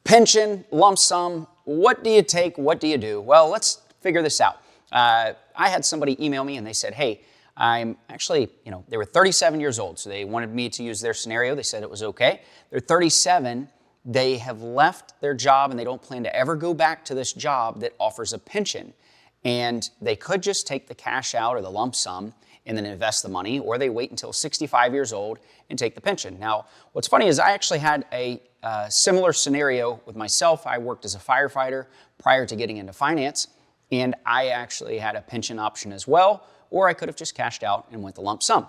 Pension, lump sum, what do you take, what do you do? Well, let's figure this out. I had somebody email me and they said, hey, I'm actually, they were 37 years old, so they wanted me to use their scenario. They said it was okay. They're 37, they have left their job and they don't plan to ever go back to this job that offers a pension. And they could just take the cash out or the lump sum and then invest the money, or they wait until 65 years old and take the pension. Now, what's funny is I actually had a similar scenario with myself. I worked as a firefighter prior to getting into finance, and I actually had a pension option as well, or I could have just cashed out and went the lump sum.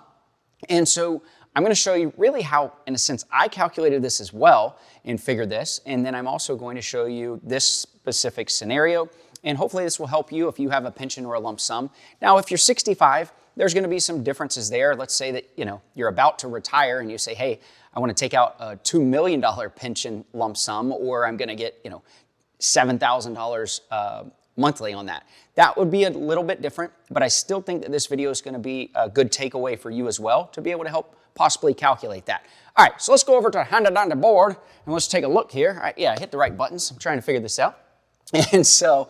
And so I'm going to show you really how, in a sense, I calculated this as well and figured this, and then I'm also going to show you this specific scenario, and hopefully this will help you if you have a pension or a lump sum. Now, if you're 65, there's going to be some differences there. Let's say that you're about to retire and you say, hey, I want to take out a $2 million pension lump sum, or I'm going to get $7,000 monthly on that. That would be a little bit different, but I still think that this video is going to be a good takeaway for you as well to be able to help possibly calculate that. All right, so let's go over to hand it on the board and let's take a look here. All right, yeah, I hit the right buttons. I'm trying to figure this out. And so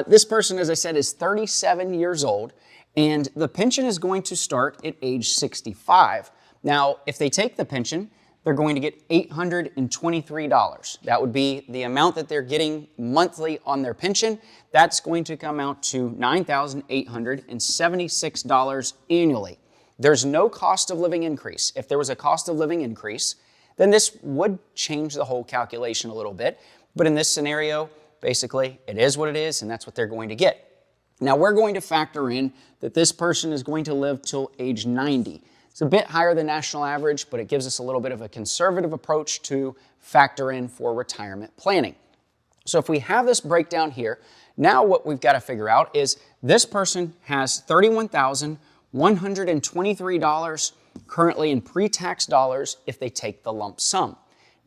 this person, as I said, is 37 years old, and the pension is going to start at age 65. Now, if they take the pension, they're going to get $823. That would be the amount that they're getting monthly on their pension. That's going to come out to $9,876 annually. There's no cost of living increase. If there was a cost of living increase, then this would change the whole calculation a little bit. But in this scenario, basically, it is what it is, and that's what they're going to get. Now, we're going to factor in that this person is going to live till age 90. It's a bit higher than national average, but it gives us a little bit of a conservative approach to factor in for retirement planning. So if we have this breakdown here, now what we've got to figure out is this person has $31,123 currently in pre-tax dollars if they take the lump sum.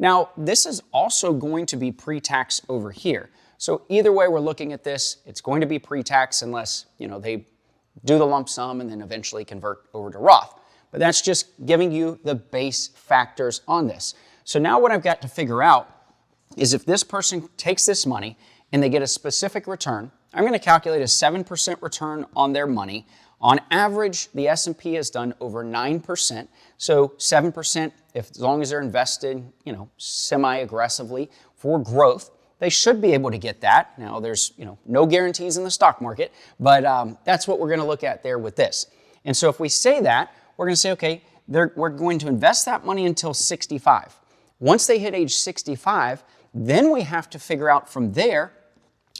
Now, this is also going to be pre-tax over here. So either way we're looking at this, it's going to be pre-tax unless, they do the lump sum and then eventually convert over to Roth. But that's just giving you the base factors on this. So now what I've got to figure out is if this person takes this money and they get a specific return, I'm going to calculate a 7% return on their money. On average, the S&P has done over 9%. So 7%, as long as they're invested, semi-aggressively for growth, they should be able to get that. Now, there's, no guarantees in the stock market, but that's what we're going to look at there with this. And so if we say that, we're going to say, okay, we're going to invest that money until 65. Once they hit age 65, then we have to figure out from there,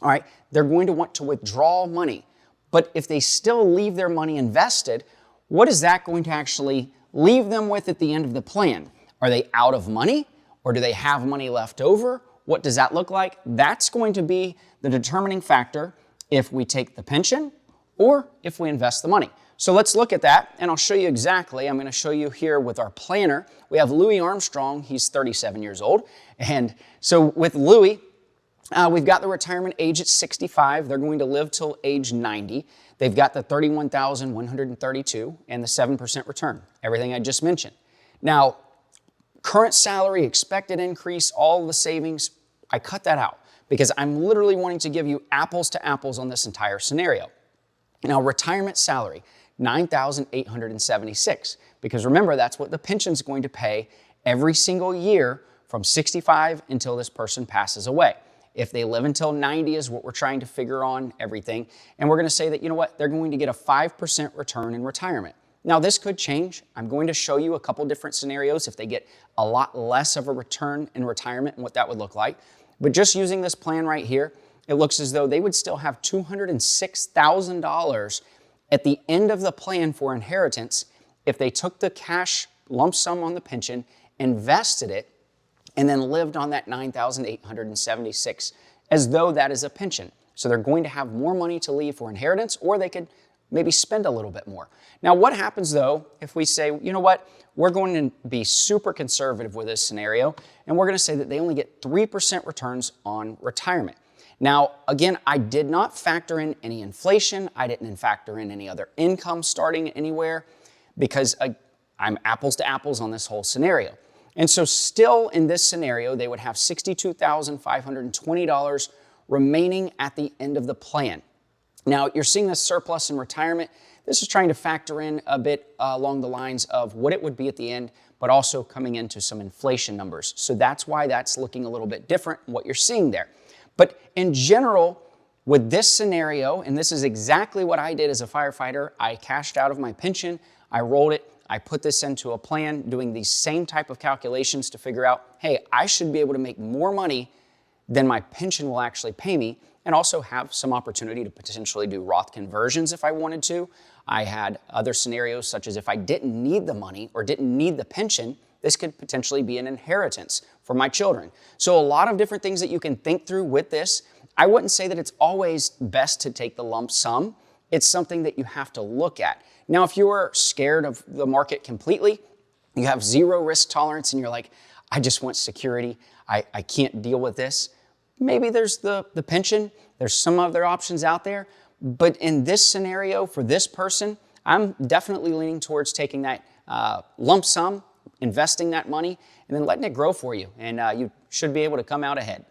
all right, they're going to want to withdraw money. But if they still leave their money invested, what is that going to actually leave them with at the end of the plan? Are they out of money, or do they have money left over? What does that look like? That's going to be the determining factor if we take the pension or if we invest the money. So let's look at that, and I'll show you exactly. I'm going to show you here with our planner. We have Louis Armstrong. He's 37 years old. And so with Louis, we've got the retirement age at 65. They're going to live till age 90. They've got the $31,132 and the 7% return, everything I just mentioned. Now, current salary, expected increase, all the savings, I cut that out because I'm literally wanting to give you apples to apples on this entire scenario. Now, retirement salary, $9,876, because remember, that's what the pension's going to pay every single year from 65 until this person passes away. If they live until 90 is what we're trying to figure on everything. And we're going to say that, they're going to get a 5% return in retirement. Now, this could change. I'm going to show you a couple different scenarios if they get a lot less of a return in retirement and what that would look like. But just using this plan right here, it looks as though they would still have $206,000 at the end of the plan for inheritance if they took the cash lump sum on the pension, invested it, and then lived on that $9,876 as though that is a pension. So they're going to have more money to leave for inheritance, or they could maybe spend a little bit more. Now, what happens though if we say, we're going to be super conservative with this scenario, and we're going to say that they only get 3% returns on retirement. Now, again, I did not factor in any inflation. I didn't factor in any other income starting anywhere because I'm apples to apples on this whole scenario. And so still in this scenario, they would have $62,520 remaining at the end of the plan. Now, you're seeing this surplus in retirement. This is trying to factor in a bit along the lines of what it would be at the end, but also coming into some inflation numbers. So that's why that's looking a little bit different, what you're seeing there. But in general, with this scenario, and this is exactly what I did as a firefighter, I cashed out of my pension, I rolled it, I put this into a plan, doing these same type of calculations to figure out, hey, I should be able to make more money than my pension will actually pay me, and also have some opportunity to potentially do Roth conversions if I wanted to. I had other scenarios such as if I didn't need the money or didn't need the pension, this could potentially be an inheritance for my children. So a lot of different things that you can think through with this. I wouldn't say that it's always best to take the lump sum. It's something that you have to look at. Now, if you are scared of the market completely, you have zero risk tolerance and you're like, I just want security, I can't deal with this. Maybe there's the pension, there's some other options out there. But in this scenario, for this person, I'm definitely leaning towards taking that lump sum, investing that money, and then letting it grow for you. And you should be able to come out ahead.